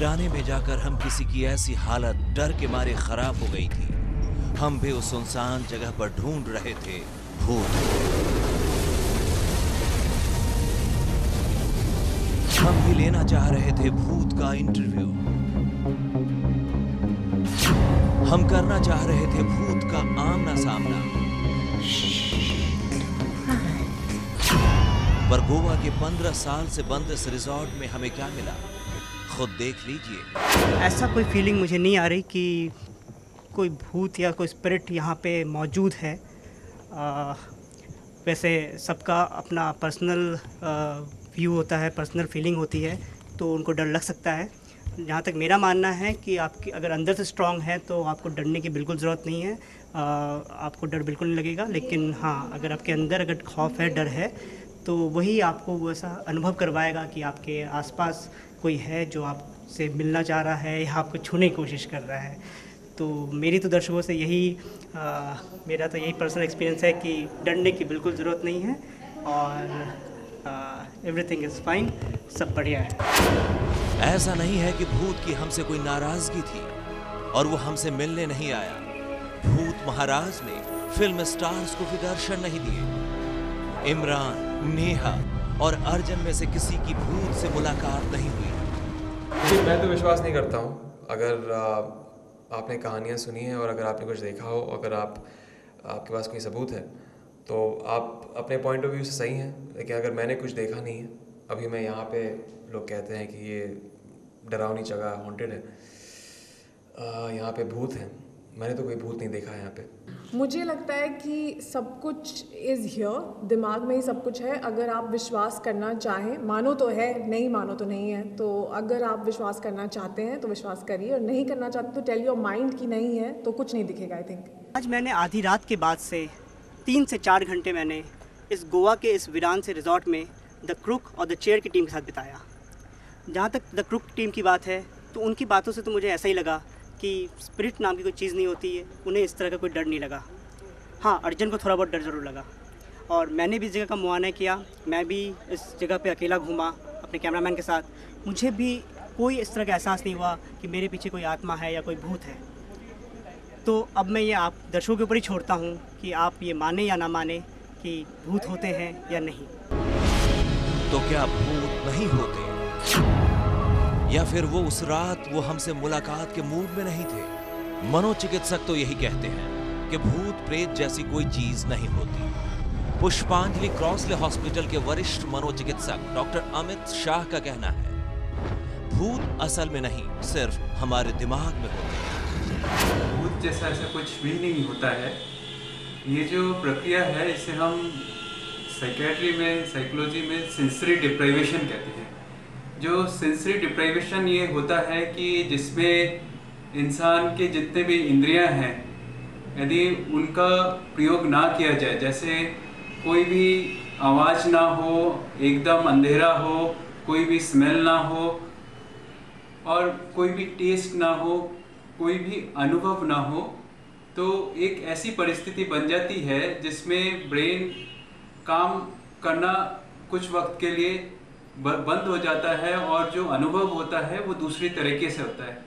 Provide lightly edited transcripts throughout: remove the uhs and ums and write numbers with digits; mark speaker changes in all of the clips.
Speaker 1: जाने में जाकर हम किसी की ऐसी हालत डर के मारे खराब हो गई थी। हम भी उस सुनसान जगह पर ढूंढ रहे थे भूत। हम भी लेना चाह रहे थे भूत का इंटरव्यू। हम करना चाह रहे थे भूत का आमना सामना। पर गोवा के 15 साल से बंद इस रिजॉर्ट में हमें क्या मिला, खुद देख लीजिए।
Speaker 2: ऐसा कोई फीलिंग मुझे नहीं आ रही कि कोई भूत या कोई स्पिरिट यहाँ पे मौजूद है। वैसे सबका अपना पर्सनल व्यू होता है, पर्सनल फीलिंग होती है, तो उनको डर लग सकता है। जहाँ तक मेरा मानना है कि आपकी अगर अंदर से स्ट्रांग है तो आपको डरने की बिल्कुल ज़रूरत नहीं है। आपको डर बिल्कुल नहीं लगेगा। लेकिन हाँ, अगर आपके अंदर अगर खौफ है, डर है, तो वही आपको वैसा अनुभव करवाएगा कि आपके आसपास कोई है जो आपसे मिलना चाह रहा है या आपको छूने की कोशिश कर रहा है। तो मेरी तो दर्शकों से मेरा तो यही पर्सनल एक्सपीरियंस है कि डरने की बिल्कुल ज़रूरत नहीं है और एवरीथिंग इज़ फाइन, सब बढ़िया है।
Speaker 1: ऐसा नहीं है कि भूत की हमसे कोई नाराजगी थी और वो हमसे मिलने नहीं आया। भूत महाराज ने फिल्म स्टार्स को भी दर्शन नहीं दिए। इमरान, नेहा और अर्जुन में से किसी की भूत से मुलाकात नहीं हुई।
Speaker 3: जी, मैं तो विश्वास नहीं करता हूँ। अगर आपने कहानियाँ सुनी हैं और अगर आपने कुछ देखा हो, अगर आपके पास कोई सबूत है तो आप अपने पॉइंट ऑफ व्यू से सही हैं। लेकिन अगर मैंने कुछ देखा नहीं है, अभी मैं यहाँ पे, लोग कहते हैं कि ये डरावनी जगह हॉन्टेड है, यहाँ पे भूत हैं, मैंने तो कोई भूत नहीं देखा है यहाँ पे।
Speaker 4: मुझे लगता है कि सब कुछ इज़ हियर, दिमाग में ही सब कुछ है। अगर आप विश्वास करना चाहें, मानो तो है, नहीं मानो तो नहीं है। तो अगर आप विश्वास करना चाहते हैं तो विश्वास करिए, और नहीं करना चाहते तो टेल योर माइंड कि नहीं है, तो कुछ नहीं दिखेगा। आई थिंक
Speaker 2: आज मैंने आधी रात के बाद से 3 से 4 घंटे मैंने इस गोवा के इस वीरान से रिजॉर्ट में द क्रुक और द चेयर की टीम के साथ बिताया। जहाँ तक द क्रुक टीम की बात है तो उनकी बातों से तो मुझे ऐसा ही लगा कि स्पिरिट नाम की कोई चीज़ नहीं होती है, उन्हें इस तरह का कोई डर नहीं लगा। हाँ, अर्जुन को थोड़ा बहुत डर ज़रूर लगा। और मैंने भी इस जगह का मुआयना किया, मैं भी इस जगह पे अकेला घूमा अपने कैमरामैन के साथ। मुझे भी कोई इस तरह का एहसास नहीं हुआ कि मेरे पीछे कोई आत्मा है या कोई भूत है। तो अब मैं ये आप दर्शकों के ऊपर ही छोड़ता हूँ कि आप ये माने या ना माने कि भूत होते हैं या नहीं।
Speaker 1: तो क्या भूत नहीं होते, या फिर वो उस रात वो हमसे मुलाकात के मूड में नहीं थे? मनोचिकित्सक तो यही कहते हैं कि भूत प्रेत जैसी कोई चीज नहीं होती। पुष्पांजलि क्रॉसले हॉस्पिटल के वरिष्ठ मनोचिकित्सक डॉक्टर अमित शाह का कहना है, भूत असल में नहीं, सिर्फ हमारे दिमाग में होते हैं।
Speaker 5: भूत जैसा ऐसा कुछ भी नहीं होता है। ये जो प्रक्रिया है इसे हम साइकेट्री में, साइकोलॉजी में सेंसरी डिप्राइवेशन कहते हैं। जो सेंसरी डिप्राइवेशन ये होता है कि जिसमें इंसान के जितने भी इंद्रियां हैं, यदि उनका प्रयोग ना किया जाए, जैसे कोई भी आवाज़ ना हो, एकदम अंधेरा हो, कोई भी स्मेल ना हो और कोई भी टेस्ट ना हो, कोई भी अनुभव ना हो, तो एक ऐसी परिस्थिति बन जाती है जिसमें ब्रेन काम करना कुछ वक्त के लिए बंद हो जाता है और जो अनुभव होता है वो दूसरी तरीके से होता है।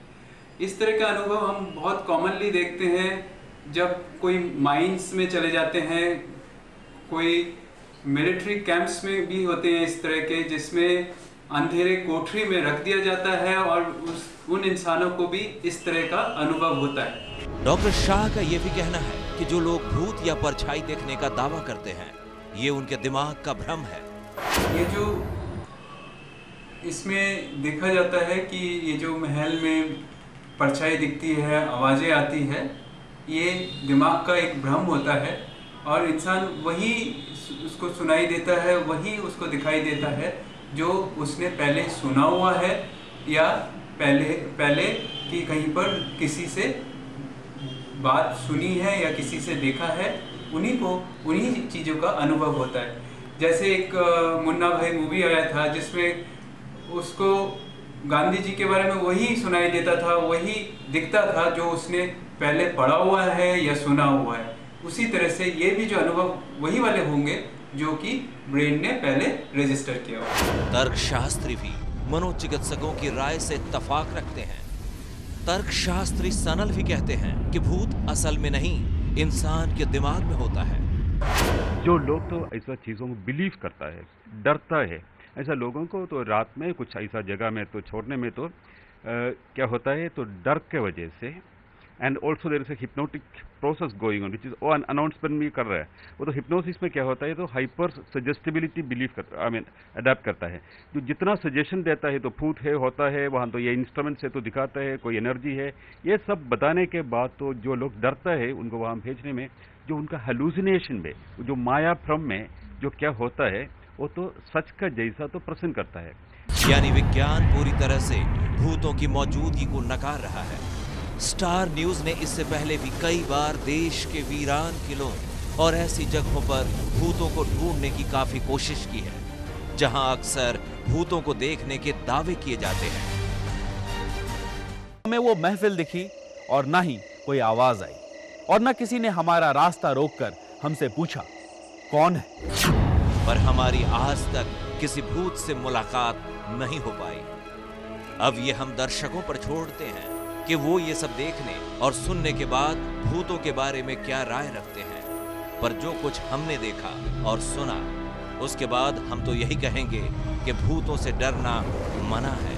Speaker 5: इस तरह का अनुभव हम बहुत कॉमनली देखते हैं जब कोई माइंस में चले जाते हैं, कोई मिलिट्री कैंप्स में भी होते हैं इस तरह के, जिसमें अंधेरे कोठरी में रख दिया जाता है और उन इंसानों को भी इस तरह का अनुभव होता है।
Speaker 1: डॉक्टर शाह का यह भी कहना है कि जो लोग भूत या परछाई देखने का दावा करते हैं, ये उनके दिमाग का भ्रम है।
Speaker 5: ये जो इसमें देखा जाता है कि ये जो महल में परछाई दिखती है, आवाज़ें आती है, ये दिमाग का एक भ्रम होता है और इंसान वही उसको सुनाई देता है, वही उसको दिखाई देता है जो उसने पहले सुना हुआ है या पहले कि कहीं पर किसी से बात सुनी है या किसी से देखा है, उन्हीं चीज़ों का अनुभव होता है। जैसे एक मुन्ना भाई मूवी आया था जिसमें उसको गांधी जी के बारे में वही सुनाई देता था, वही दिखता था जो उसने पहले पढ़ा हुआ है या सुना हुआ है। उसी तरह से ये भी जो अनुभव वही वाले होंगे जो कि ब्रेन ने पहले रजिस्टर किया हुआ।
Speaker 1: तर्कशास्त्री भी मनोचिकित्सकों की राय से इत्तफाक रखते हैं। तर्कशास्त्री सनल भी कहते हैं कि भूत असल में नहीं, इंसान के दिमाग में होता है।
Speaker 6: जो लोग तो ऐसा चीज़ों को बिलीव करता है, डरता है, ऐसा लोगों को तो रात में कुछ ऐसा जगह में तो छोड़ने में तो क्या होता है, तो डर के वजह से, and also there is a hypnotic process going on which is announcement भी कर रहा है वो। तो हिप्नोसिस में क्या होता है, तो हाइपर सजेस्टिबिलिटी बिलीव करता, अडेप्ट करता है। जो जितना सजेशन देता है, तो भूत है, होता है वहाँ, तो ये इंस्ट्रूमेंट से तो दिखाता है, कोई एनर्जी है, ये सब बताने के बाद तो जो लोग डरता है उनको वहाँ भेजने में, जो उनका हेलुसिनेशन में, जो माया भ्रम में जो क्या होता है, वो तो सच का जैसा तो प्रेजेंट करता है।
Speaker 1: यानी विज्ञान पूरी तरह से भूतों की मौजूदगी को नकार रहा है। स्टार न्यूज ने इससे पहले भी कई बार देश के वीरान किलों और ऐसी जगहों पर भूतों को ढूंढने की काफी कोशिश की है, जहां अक्सर भूतों को देखने के दावे किए जाते हैं।
Speaker 7: हमें वो महफिल दिखी और ना ही कोई आवाज आई, और न किसी ने हमारा रास्ता रोककर हमसे पूछा कौन है।
Speaker 1: पर हमारी आज तक किसी भूत से मुलाकात नहीं हो पाई। अब ये हम दर्शकों पर छोड़ते हैं कि वो ये सब देखने और सुनने के बाद भूतों के बारे में क्या राय रखते हैं। पर जो कुछ हमने देखा और सुना, उसके बाद हम तो यही कहेंगे कि भूतों से डरना मना है।